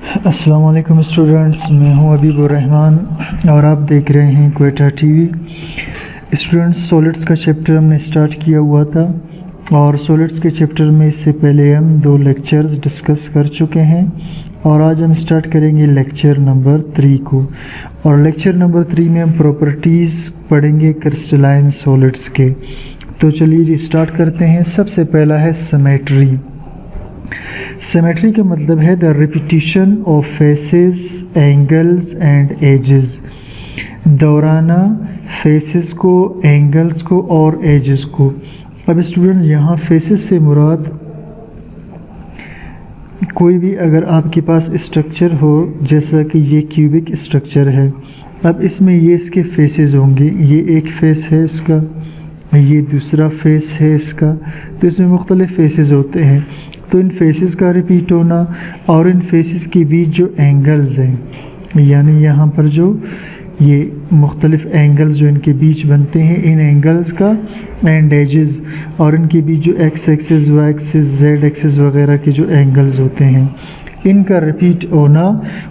अस्सलाम वालेकुम स्टूडेंट्स, मैं हूं अबीबुर रहमान और आप देख रहे हैं क्वेटा टीवी। स्टूडेंट्स, सॉलिड्स का चैप्टर हमने स्टार्ट किया हुआ था और सॉलिड्स के चैप्टर में इससे पहले हम 2 लेक्चर्स डिस्कस कर चुके हैं और आज हम स्टार्ट करेंगे लेक्चर नंबर 3 को। और लेक्चर नंबर 3 में हम प्रॉपर्टीज़ पढ़ेंगे क्रिस्टलाइन सॉलिड्स के। तो चलिए जी स्टार्ट करते हैं। सबसे पहला है सिमेट्री। सिमेट्री का मतलब है the repetition of faces, angles and edges. दोहराना फेसेस को, एंगल्स को और एजेस को। अब स्टूडेंट यहाँ फेसेस से मुराद कोई भी अगर आपके पास स्ट्रक्चर हो, जैसा कि ये क्यूबिक स्ट्रक्चर है, अब इसमें ये इसके फेसेस होंगे। ये एक फेस है इसका, ये दूसरा फेस है इसका, तो इसमें मुख्तलिफ फेसेस होते हैं। तो इन फेसेस का रिपीट होना और इन फेसेस के बीच जो एंगल्स हैं, यानी यहाँ पर जो ये मुख्तलिफ एंगल्स जो इनके बीच बनते हैं, इन एंगल्स का एंड एजेस और इनके बीच जो X axis, Y axis, Z axis वगैरह के जो एंगल्स होते हैं, इनका रिपीट होना।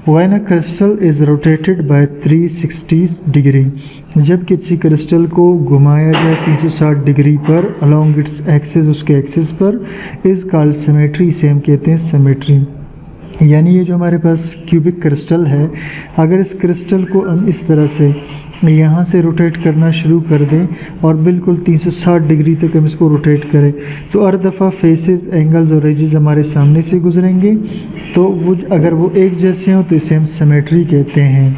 When a crystal is rotated by 360 degree, जब किसी क्रिस्टल को घुमाया जाए 360 डिग्री पर अलोंग इट्स एक्सिस, उसके एक्सिस पर, इज़ कॉल्ड सिमेट्री, इसे हम कहते हैं सिमेट्री। यानी ये जो हमारे पास क्यूबिक क्रिस्टल है, अगर इस क्रिस्टल को हम इस तरह से यहाँ से रोटेट करना शुरू कर दें और बिल्कुल 360 डिग्री तक हम इसको रोटेट करें, तो हर दफ़ा फेसेस, एंगल्स और एजेस हमारे सामने से गुजरेंगे। तो वो अगर वो एक जैसे हों तो इसे हम सिमेट्री कहते हैं।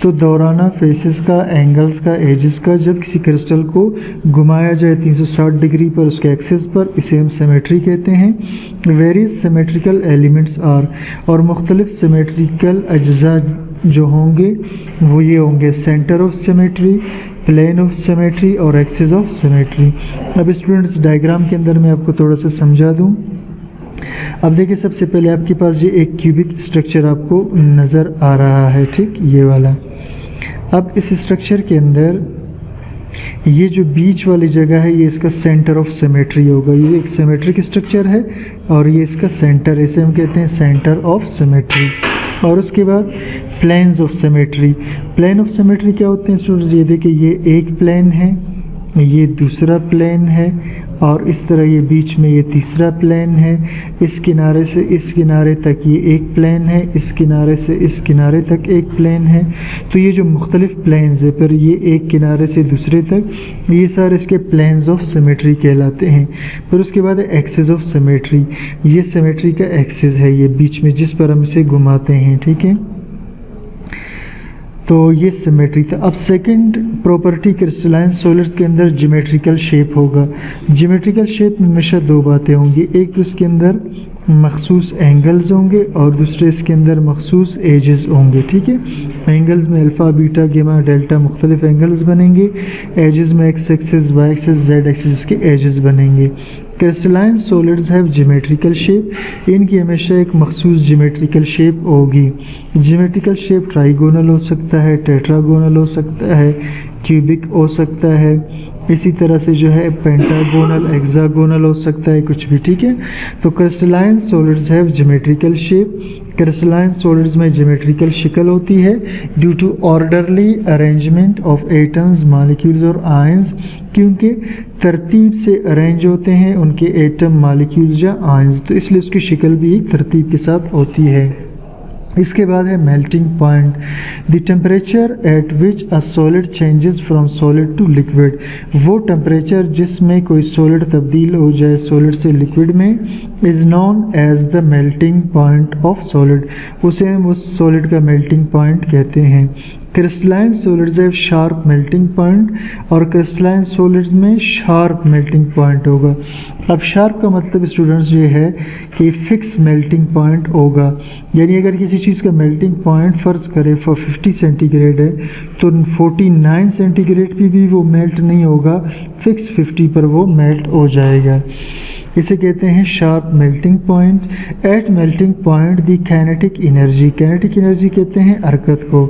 तो दोहराना फेसेस का, एंगल्स का, एजेस का जब किसी क्रिस्टल को घुमाया जाए 360 डिग्री पर उसके एक्सिस पर, इसे हम सिमेट्री कहते हैं। वेरियस सिमेट्रिकल एलिमेंट्स आर, और मुख्तलिफ सिमेट्रिकल अज्जा जो होंगे वो ये होंगे centre of symmetry, plane of symmetry और एक्सिस ऑफ सिमेट्री। अब स्टूडेंट्स डायग्राम के अंदर मैं आपको थोड़ा सा समझा दूं। अब देखिए, सबसे पहले आपके पास ये एक क्यूबिक स्ट्रक्चर आपको नज़र आ रहा है, ठीक, ये वाला। अब इस स्ट्रक्चर के अंदर ये जो बीच वाली जगह है, ये इसका सेंटर ऑफ सिमेट्री होगा। ये एक सिमेट्रिक स्ट्रक्चर है और ये इसका सेंटर, इसे हम कहते हैं सेंटर ऑफ सिमेट्री। और उसके बाद planes of symmetry. Plane of symmetry क्या होते हैं स्टूडेंट्स? ये देखिए, ये एक प्लेन है, ये दूसरा प्लेन है और इस तरह ये बीच में ये तीसरा प्लेन है। इस किनारे से इस किनारे तक ये एक प्लेन है, इस किनारे से इस किनारे तक एक प्लेन है। तो ये जो मुख्तलिफ प्लेन्स है, फिर ये एक किनारे से दूसरे तक, ये सारे इसके प्लेन्स ऑफ सिमेट्री कहलाते हैं। फिर उसके बाद एक्सिस ऑफ सिमेट्री। ये सिमेट्री का एक्सिस है, ये बीच में जिस पर हम इसे घुमाते हैं, ठीक है। तो ये सिमेट्री था। अब सेकंड प्रॉपर्टी क्रिस्टलाइन सॉलिड्स के अंदर ज्योमेट्रिकल शेप होगा। ज्योमेट्रिकल शेप में हमेशा 2 बातें होंगी, एक तो इसके अंदर मखसूस एंगल्स होंगे और दूसरे इसके अंदर मखसूस एजेस होंगे, ठीक है। एंगल्स में अल्फ़ा, बीटा, गेमा, डेल्टा मुख्तलिफ एंगल्स बनेंगे। एजेस में X axis, Y axis, Z axis के एजेस बनेंगे। Crystalline solids have geometrical shape, इनकी हमेशा एक मखसूस ज्योमेट्रिकल शेप होगी। ज्योमेट्रिकल शेप ट्राइगोनल हो सकता है, टेट्रागोनल हो सकता है, क्यूबिक हो सकता है, इसी तरह से जो है पेंटागोनल, हेक्सागोनल हो सकता है, कुछ भी, ठीक है। तो crystalline solids have geometrical shape. Crystalline solids में ज्योमेट्रिकल शक्ल होती है due to orderly arrangement of atoms, molecules और आयंस, क्योंकि तरतीब से अरेंज होते हैं उनके एटम, मॉलिक्यूल्स या आयंस, तो इसलिए उसकी शक्ल भी एक तरतीब के साथ होती है। इसके बाद है melting point. The temperature at which a solid changes from solid to liquid. वो टेम्परेचर जिसमें कोई सॉलिड तब्दील हो जाए सॉलिड से लिक्विड में, is known as the melting point of solid. उसे हम उस सॉलिड का मेल्टिंग पॉइंट कहते हैं। Crystalline solids have sharp melting point, और क्रिस्टलाइन सॉलिड्स में शार्प मेल्टिंग पॉइंट होगा। अब शार्प का मतलब स्टूडेंट्स ये है कि फिक्स मेल्टिंग पॉइंट होगा, यानी अगर किसी चीज़ का मेल्टिंग पॉइंट फ़र्ज़ करें 50 सेंटीग्रेड है तो 49 सेंटीग्रेड पे भी वो मेल्ट नहीं होगा, फिक्स 50 पर वो मेल्ट हो जाएगा। इसे कहते हैं sharp melting point. At melting point the kinetic energy, kinetic energy कहते हैं हरकत को।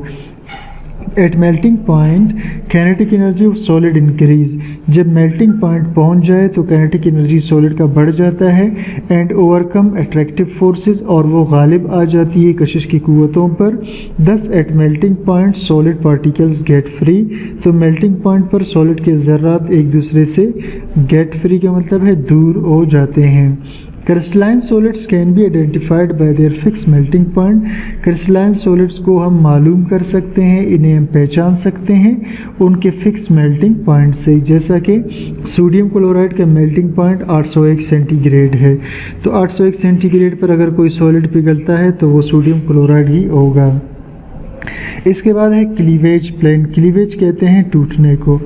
At melting point kinetic energy of solid increase, जब मेल्टिंग पॉइंट पहुंच जाए तो काइनेटिक एनर्जी सॉलिड का बढ़ जाता है एंड ओवरकम अट्रैक्टिव फोर्सेस, और वो गालिब आ जाती है कशिश की कुव्वतों पर। Thus at melting point solid particles get free, तो मेल्टिंग पॉइंट पर सॉलिड के ज़र्रात एक दूसरे से गेट फ्री का मतलब है दूर हो जाते हैं। Crystalline solids can be identified by there fix melting point, crystalline solids को हम मालूम कर सकते हैं, इन्हें हम पहचान सकते हैं उनके फिक्स मेल्टिंग पॉइंट से, जैसा कि सोडियम क्लोराइड का मेल्टिंग पॉइंट 801 सेंटीग्रेड है। तो 801 सेंटीग्रेड पर अगर कोई सॉलिड पिघलता है तो वो सोडियम क्लोराइड ही होगा। इसके बाद है क्लीवेज प्लेन, क्लीवेज कहते हैं टूटने को,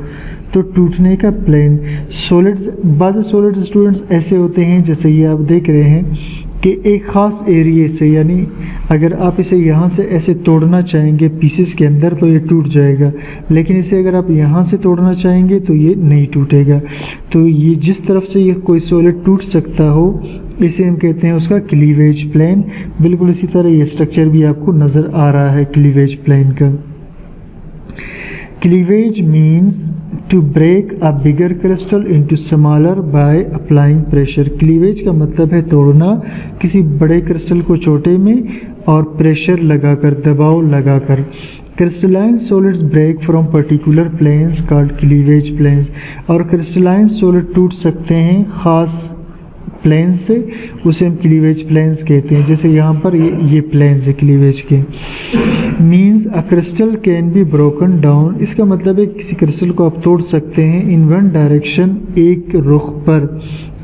तो टूटने का प्लेन सॉलिड्स, बाज़ सॉलिड्स स्टूडेंट्स ऐसे होते हैं जैसे ये आप देख रहे हैं कि एक ख़ास एरिए से, यानी अगर आप इसे यहाँ से ऐसे तोड़ना चाहेंगे पीसेस के अंदर तो ये टूट जाएगा, लेकिन इसे अगर आप यहाँ से तोड़ना चाहेंगे तो ये नहीं टूटेगा। तो ये जिस तरफ से ये कोई सॉलिड टूट सकता हो इसे हम कहते हैं उसका क्लीवेज प्लेन। बिल्कुल इसी तरह ये स्ट्रक्चर भी आपको नज़र आ रहा है क्लीवेज प्लेन का। Cleavage means to break a bigger crystal into smaller by applying pressure, cleavage का मतलब है तोड़ना किसी बड़े क्रिस्टल को छोटे में और प्रेशर लगाकर, दबाव लगाकर। Crystalline solids break from particular planes called cleavage planes, और क्रिस्टलाइन सॉलिड टूट सकते हैं ख़ास प्लेन्स से, उसे हम क्लीवेज प्लेन्स कहते हैं। जैसे यहाँ पर ये प्लेन्स है क्लीवेज के। Means a crystal can be broken down, इसका मतलब है किसी क्रिस्टल को आप तोड़ सकते हैं इन वन डायरेक्शन, एक रुख पर,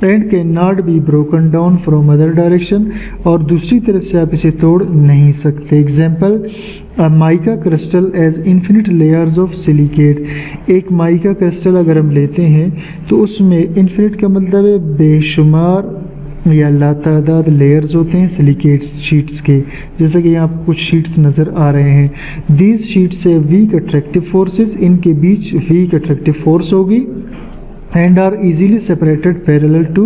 and can not be broken down from other direction, और दूसरी तरफ से आप इसे तोड़ नहीं सकते। Example a mica crystal as infinite layers of silicate, एक माइका क्रिस्टल अगर हम लेते हैं तो उसमें इन्फिनिट का मतलब है बेशुमार या लातादाद लेयर्स होते हैं सिलिकेट शीट्स के, जैसा कि यहाँ कुछ शीट्स नज़र आ रहे हैं। दीज शीट्स से वीक अट्रैक्टिव फोर्सेस, इनके बीच वीक अट्रैक्टिव फोर्स होगी, and are easily separated parallel to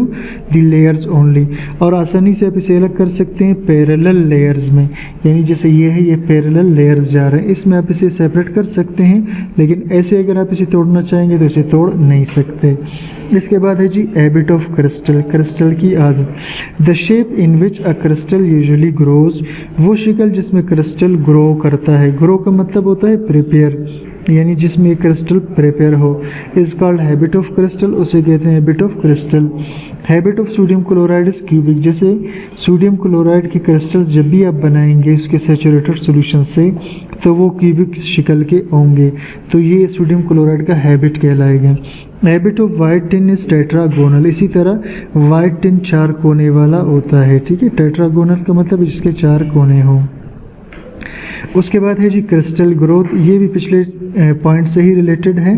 the layers only, और आसानी से आप इसे अलग कर सकते हैं पैरेलल लेयर्स में, यानी जैसे ये है ये पैरेलल लेयर्स जा रहे हैं, इसमें आप इसे सेपरेट कर सकते हैं, लेकिन ऐसे अगर आप इसे तोड़ना चाहेंगे तो इसे तोड़ नहीं सकते। इसके बाद है जी हैबिट ऑफ क्रिस्टल, क्रिस्टल की आदत। The shape in which a crystal usually grows, वो शक्ल जिसमें क्रिस्टल ग्रो करता है, ग्रो का मतलब होता है प्रिपेयर, यानी जिसमें क्रिस्टल प्रिपेयर हो, is called habit of crystal, उसे कहते हैं habit of crystal. Habit of sodium chloride is cubic, जैसे सोडियम क्लोराइड के क्रिस्टल्स जब भी आप बनाएंगे उसके सैचुरेटेड सॉल्यूशन से तो वो क्यूबिक शक्ल के होंगे, तो ये सोडियम क्लोराइड का हैबिट कहलाएगा। Habit of white tin is tetragonal, इसी तरह वाइट टिन 4 कोने वाला होता है, ठीक है। टेट्रागोनल का मतलब जिसके 4 कोने हों। उसके बाद है जी क्रिस्टल ग्रोथ, ये भी पिछले पॉइंट से ही रिलेटेड है।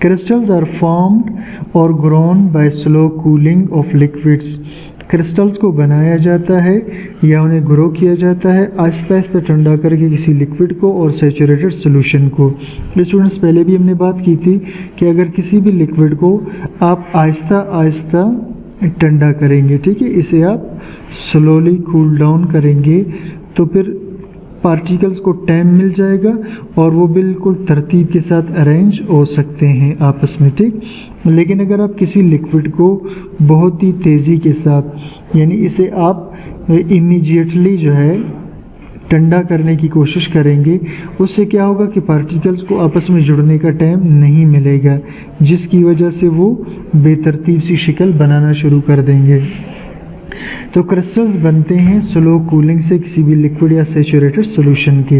क्रिस्टल्स आर फॉर्म्ड और grown by slow cooling of liquids, crystals को बनाया जाता है या उन्हें ग्रो किया जाता है आहिस्ता आहिस्ता ठंडा करके किसी लिक्विड को और सैचुरेटेड सोल्यूशन को। स्टूडेंट्स पहले भी हमने बात की थी कि अगर किसी भी लिक्विड को आप आहिस्ता आहिस्ता ठंडा करेंगे, ठीक है, इसे आप स्लोली कूल डाउन करेंगे तो फिर पार्टिकल्स को टाइम मिल जाएगा और वो बिल्कुल तरतीब के साथ अरेंज हो सकते हैं आपस में, ठीक। लेकिन अगर आप किसी लिक्विड को बहुत ही तेज़ी के साथ, यानी इसे आप इमीडिएटली जो है ठंडा करने की कोशिश करेंगे, उससे क्या होगा कि पार्टिकल्स को आपस में जुड़ने का टाइम नहीं मिलेगा, जिसकी वजह से वो बेतरतीब सी शक्ल बनाना शुरू कर देंगे। तो क्रिस्टल्स बनते हैं स्लो कूलिंग से किसी भी लिक्विड या सैचुरेटेड सॉल्यूशन के।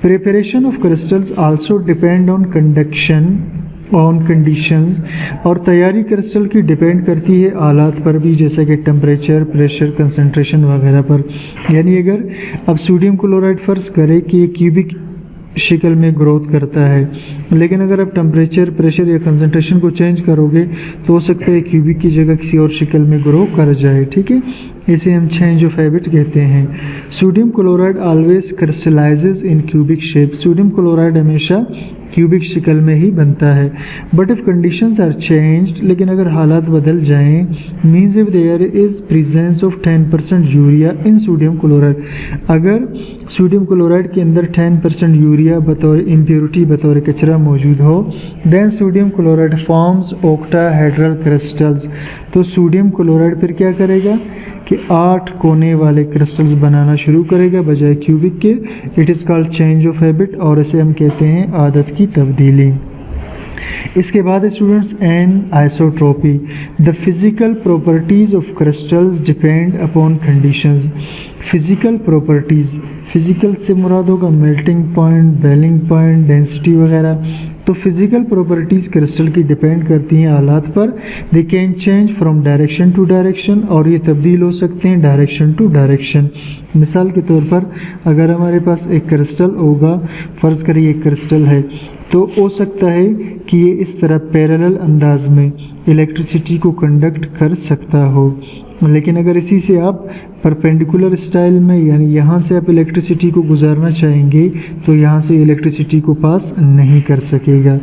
Preparation of crystals also depend on conduction on conditions, और तैयारी क्रिस्टल की डिपेंड करती है आलात पर भी, जैसे कि टेम्परेचर, प्रेशर, कंसंट्रेशन वगैरह पर। यानी अगर अब सोडियम क्लोराइड फर्ज करें कि ये क्यूबिक शक्ल में ग्रोथ करता है, लेकिन अगर आप टेम्परेचर, प्रेशर या कंसंट्रेशन को चेंज करोगे तो हो सकता है क्यूबिक की जगह किसी और शक्ल में ग्रो कर जाए, ठीक है। इसे हम चेंज ऑफ हैबिट कहते हैं। Sodium chloride always crystallises in cubic shape, sodium chloride हमेशा क्यूबिक शक्ल में ही बनता है। But if conditions are changed, लेकिन अगर हालात बदल जाएं, means if there is presence of 10% urea in sodium chloride, अगर सोडियम क्लोराइड के अंदर 10% यूरिया बतौर इम्प्योरिटी, बतौर कचरा मौजूद हो, then sodium chloride forms octahedral crystals, तो सोडियम क्लोराइड फिर क्या करेगा कि 8 कोने वाले क्रिस्टल्स बनाना शुरू करेगा बजाय क्यूबिक के। It is called change of habit, और इसे हम कहते हैं आदत की तब्दीली। इसके बाद students anisotropy, the physical properties of crystals depend upon conditions. Physical properties, physical से मुराद होगा melting point, boiling point, density वगैरह। तो फिजिकल प्रॉपर्टीज़ क्रिस्टल की डिपेंड करती हैं हालात पर। They can change from direction to direction, और ये तब्दील हो सकते हैं डायरेक्शन टू डायरेक्शन। मिसाल के तौर पर अगर हमारे पास एक क्रिस्टल होगा, फ़र्ज़ करिए एक क्रिस्टल है, तो हो सकता है कि ये इस तरह पैरेलल अंदाज में इलेक्ट्रिसिटी को कंडक्ट कर सकता हो, लेकिन अगर इसी से आप परपेंडिकुलर स्टाइल में, यानी यहाँ से आप इलेक्ट्रिसिटी को गुजारना चाहेंगे, तो यहाँ से इलेक्ट्रिसिटी को पास नहीं कर सकेगा।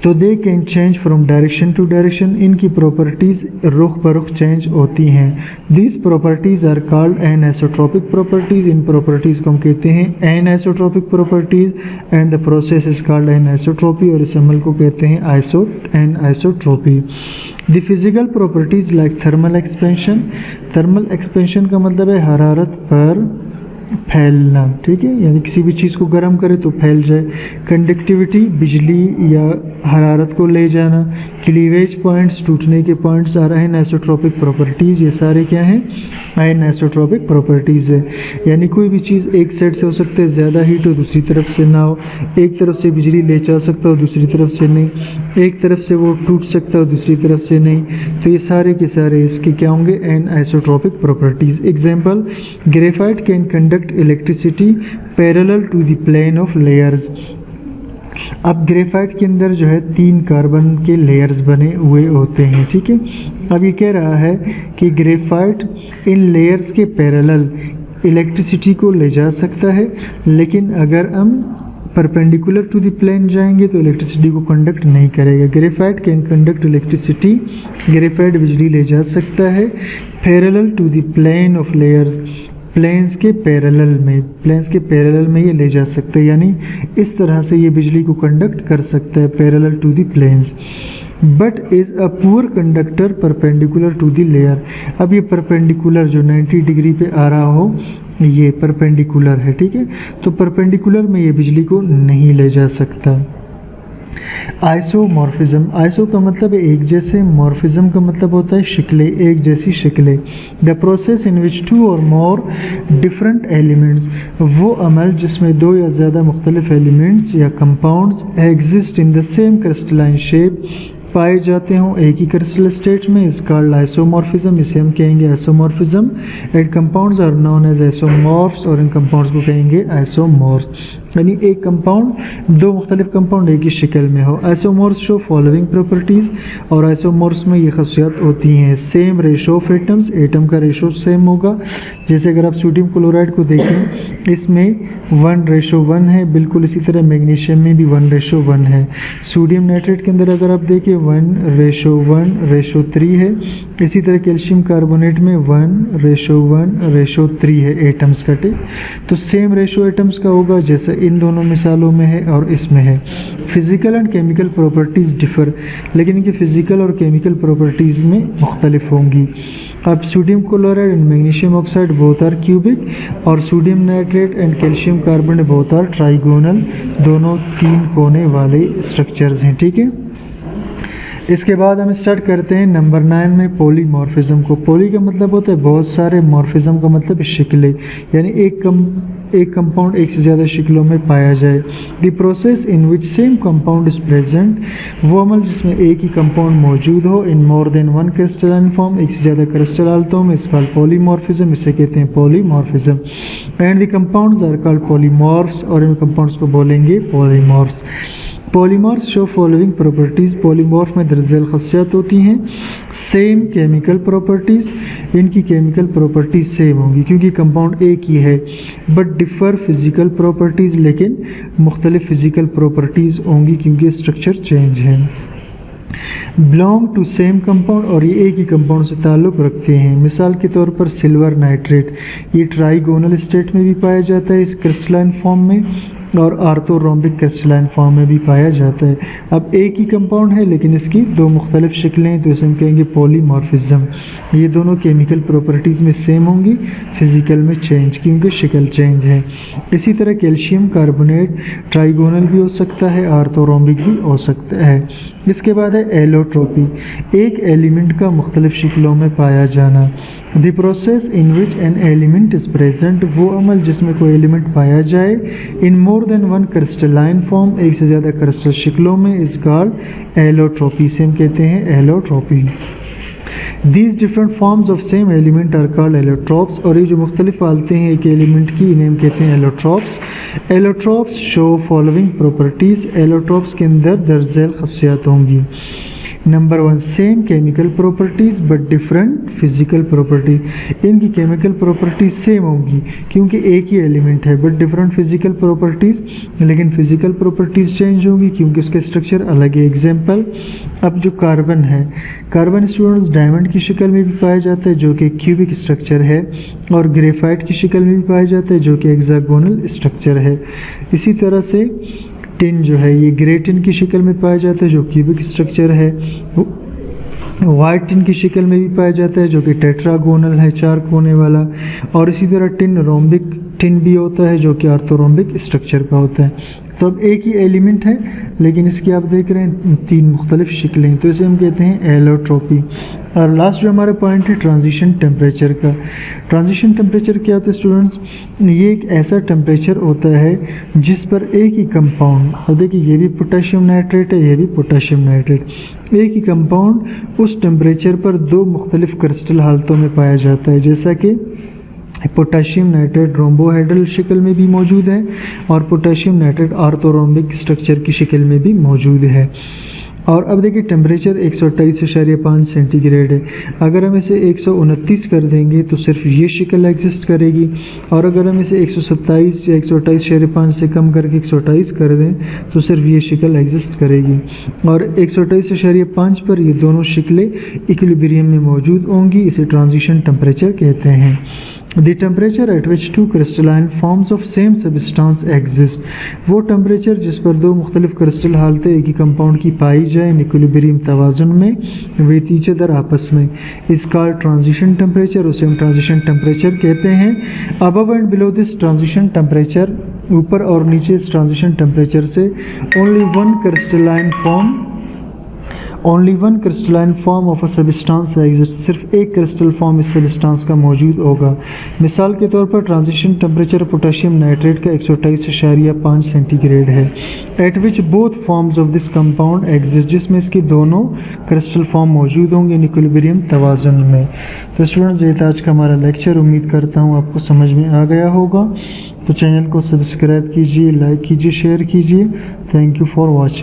तो they can change from direction to direction, इनकी प्रॉपर्टीज़ रुख बरुख चेंज होती हैं। These properties are called anisotropic properties, इन प्रॉपर्टीज़ को हम कहते हैं anisotropic properties, and the process is called anisotropy, और इस अमल को कहते हैं anisotropy. The physical properties like thermal expansion, thermal expansion का मतलब है हरारत पर फैलना, ठीक है, यानी किसी भी चीज़ को गर्म करे तो फैल जाए। कंडक्टिविटी, बिजली या हरारत को ले जाना। क्लीवेज पॉइंट्स, टूटने के पॉइंट्स आ रहे हैं एनिसोट्रोपिक प्रॉपर्टीज़, ये सारे क्या हैं, एनिसोट्रोपिक प्रॉपर्टीज़ है। यानी कोई भी चीज़ एक साइड से हो सकता है ज़्यादा हीट हो, दूसरी तरफ से ना हो, एक तरफ से बिजली ले जा सकता हो, दूसरी तरफ से नहीं, एक तरफ से वो टूट सकता हो, दूसरी तरफ से नहीं। तो ये सारे के सारे इसके क्या होंगे, anisotropic properties. Example, graphite can conduct electricity parallel to the plane of layers. अब ग्रेफाइट के अंदर जो है 3 कार्बन के लेयर्स बने हुए होते हैं, ठीक है। अब ये कह रहा है कि ग्रेफाइट इन लेयर्स के पैरेलल इलेक्ट्रिसिटी को ले जा सकता है, लेकिन अगर हम परपेंडिकुलर टू द प्लेन जाएंगे तो इलेक्ट्रिसिटी को कंडक्ट नहीं करेगा। Graphite can conduct electricity, graphite बिजली ले जा सकता है parallel to the plane of layers, planes के पैरेलल में ये ले जा सकते हैं, यानी इस तरह से ये बिजली को कंडक्ट कर सकता है parallel to the planes. But is a poor conductor perpendicular to the layer. अब ये परपेंडिकुलर जो 90 डिग्री पे आ रहा हो, ये परपेंडिकुलर है, ठीक है, तो परपेंडिकुलर में ये बिजली को नहीं ले जा सकता। आइसोमॉर्फिज्म, आइसो का मतलब है एक जैसे, मॉर्फिज्म का मतलब होता है शक्लें, एक जैसी शक्लें। द प्रोसेस इन विच 2 और मोर डिफरेंट एलिमेंट्स, वो अमल जिसमें 2 या ज़्यादा मुख्तलिफ एलिमेंट्स या compounds exist in the same crystalline shape, पाए जाते हों एक ही क्रिस्टल स्टेट में, इस कॉल्ड आइसोमॉर्फिज्म, इसे हम कहेंगे isomorphism. And compounds are known as isomorphs, और इन कंपाउंड्स को कहेंगे आइसोमॉर्फ्स, यानी एक कंपाउंड 2 मुख्तलिफ कंपाउंड एक ही शक्ल में हो। आइसोमॉर्फ्स शो फॉलोइंग प्रॉपर्टीज़, और आइसोमॉर्फ्स में ये खासियत होती हैं, same ratio of atoms, atom का रेशो सेम होगा। जैसे अगर आप सोडियम क्लोराइड को देखें, इसमें 1:1 है, बिल्कुल इसी तरह मैग्नीशियम में भी 1:1 है। सोडियम नाइट्रेट के अंदर अगर आप देखें 1:1:3 है, इसी तरह कैल्शियम कार्बोनेट में 1:1:3 है एटम्स का, ठीक। तो सेम रेशो एटम्स का होगा जैसे इन दोनों मिसालों में है और इसमें है। Physical and chemical properties differ, लेकिन इनकी फ़िज़िकल और केमिकल प्रॉपर्टीज़ में मुख्तलिफ होंगी। अब sodium chloride and magnesium oxide both are cubic, और sodium nitrate and calcium carbonate both are trigonal, दोनों 3 कोने वाले स्ट्रक्चर्स हैं, ठीक है। इसके बाद हम स्टार्ट करते हैं नंबर 9 में पॉलीमॉर्फिज्म को। पॉली का मतलब होता है बहुत सारे, मॉर्फिज्म का मतलब शक्लें, यानी एक कंपाउंड एक से ज़्यादा शक्लों में पाया जाए। The process in which same compound is present, वो अमल जिसमें एक ही कंपाउंड मौजूद हो इन मोर देन 1 क्रिस्टलाइन फॉर्म, एक से ज़्यादा क्रिस्टल हालतों में, इस कॉल्ड पॉलीमॉर्फिज्म, इसे कहते हैं polymorphism. And the compounds are called polymorphs, और इन कंपाउंड्स को बोलेंगे polymorphs. Polymers show following properties, polymorph में दरअसल खसियात होती हैं। सेम केमिकल प्रॉपर्टीज़, इनकी केमिकल प्रॉपर्टीज़ सेम होंगी क्योंकि कंपाउंड एक ही है, बट डिफ़र फिज़िकल प्रॉपर्टीज़, लेकिन मुख्तलिफ फ़िज़िकल प्रॉपर्टीज़ होंगी क्योंकि स्ट्रक्चर चेंज है। बिलोंग टू सेम कंपाउंड, और ये एक ही कंपाउंड से ताल्लुक़ रखते हैं। मिसाल के तौर पर सिल्वर नाइट्रेट, ये ट्राइगोनल स्टेट में भी पाया जाता है इस क्रिस्टलाइन फॉर्म में, और आर्थोरोम्बिक क्रिस्टलाइन फॉर्म में भी पाया जाता है। अब एक ही कंपाउंड है लेकिन इसकी दो मुख्तलिफ शक्लें हैं, तो इसे हम कहेंगे पॉलीमॉर्फिज्म। ये दोनों केमिकल प्रॉपर्टीज़ में सेम होंगी, फिज़िकल में चेंज क्योंकि शक्ल चेंज है। इसी तरह कैल्शियम कार्बोनेट ट्राइगोनल भी हो सकता है, आर्थोरोम्बिक भी हो सकता है। इसके बाद है एलोट्रोपी, एक एलिमेंट का मुख्तलिफ शक्लों में पाया जाना। The process in which an element is present, वो अमल जिसमें कोई एलिमेंट पाया जाए in more than one crystalline form, एक से ज़्यादा क्रिस्टल शक्लों में, इज़ कॉल्ड एलोट्रोपी, से हम कहते हैं allotropy. These different forms of same element are called allotropes, और ये जो मुख्तलिफ हालतें हैं एक एलिमेंट की, इन्हें हम कहते हैं allotropes. Allotropes show following properties, allotropes के अंदर दरअसल खसियात होंगी। Number 1, same chemical properties but different physical property, इनकी केमिकल प्रॉपर्टीज़ सेम होंगी क्योंकि एक ही एलिमेंट है, बट डिफरेंट फिज़िकल प्रॉपर्टीज़, लेकिन फिज़िकल प्रॉपर्टीज़ चेंज होंगी क्योंकि उसके स्ट्रक्चर अलग है। एग्जांपल, अब जो कार्बन है, कार्बन स्टूडेंट्स डायमंड की शक्ल में भी पाया जाता है जो कि क्यूबिक स्ट्रक्चर है, और ग्रेफाइट की शक्ल में भी पाया जाता है जो कि हेक्सागोनल स्ट्रक्चर है। इसी तरह से टिन जो है ये ग्रे टिन की शक्ल में पाया जाता है जो क्यूबिक स्ट्रक्चर है। वाइट टिन की शक्ल में भी पाया जाता है जो कि टेट्रागोनल है, 4 कोने वाला। और इसी तरह टिन रोम्बिक टिन भी होता है जो कि आर्थोरोम्बिक स्ट्रक्चर का होता है। तो अब एक ही एलिमेंट है लेकिन इसकी आप देख रहे हैं 3 मुख्तलिफ शक्लें, तो इसे हम कहते हैं एलोट्रोपी। और लास्ट जो हमारा पॉइंट है ट्रांजिशन टेम्परेचर का। ट्रांजिशन टेम्परेचर क्या होता है स्टूडेंट्स, ये एक ऐसा टेम्परेचर होता है जिस पर एक ही कंपाउंड, और देखिए ये भी पोटेशियम नाइट्रेट है, ये भी पोटेशियम नाइट्रेट, एक ही कंपाउंड उस टेम्परेचर पर 2 मुख्तलिफ क्रिस्टल हालतों में पाया जाता है, जैसा कि पोटेशियम नाइट्रेट रोम्बोहेड्रल शक्ल में भी मौजूद है और पोटेशियम नाइट्रेट आर्थोरोम्बिक स्ट्रक्चर की शक्ल में भी मौजूद है। और अब देखिए टेम्परेचर 128.5 सेंटीग्रेड है। अगर हम इसे 129 कर देंगे तो सिर्फ ये शक्ल एग्जिस्ट करेगी, और अगर हम इसे 127 या 128.5 से कम करके 128 कर दें तो सिर्फ ये शक्ल एग्जिस्ट करेगी। और 128.5 पर ये दोनों शक्लें इक्विलिब्रियम में मौजूद होंगी, इसे ट्रांजिशन टेम्परेचर कहते हैं। The temperature at which 2 crystalline forms of same substance exist, वो टेम्परेचर जिस पर 2 मुख्तलिफ क्रिस्टल हालतें एक ही कंपाउंड की पाई जाए इक्विलिब्रियम तवाज़ुन में विद ईच अदर आपस में, इस कॉल्ड ट्रांजिशन टेम्परेचर, उसे हम ट्रांजिशन टेम्परेचर कहते हैं। Above and below this transition temperature, ऊपर और नीचे इस ट्रांजिशन टेम्परेचर से only one crystalline form of a substance exist, सिर्फ एक क्रिस्टल फॉर्म इस सब्सटेंस का मौजूद होगा। मिसाल के तौर पर ट्रांजिशन टेम्परेचर पोटेशियम नाइट्रेट का 128.5 सेंटीग्रेड है, eight which both forms of this compound exist, जिसमें इसकी दोनों क्रिस्टल फॉर्म मौजूद होंगे इन इक्विलिब्रियम तवाज़ुन में। तो स्टूडेंट्स ये था आज का हमारा लेक्चर, उम्मीद करता हूँ आपको समझ में आ गया होगा। तो चैनल को सब्सक्राइब कीजिए, लाइक कीजिए, शेयर कीजिए। Thank you for watching.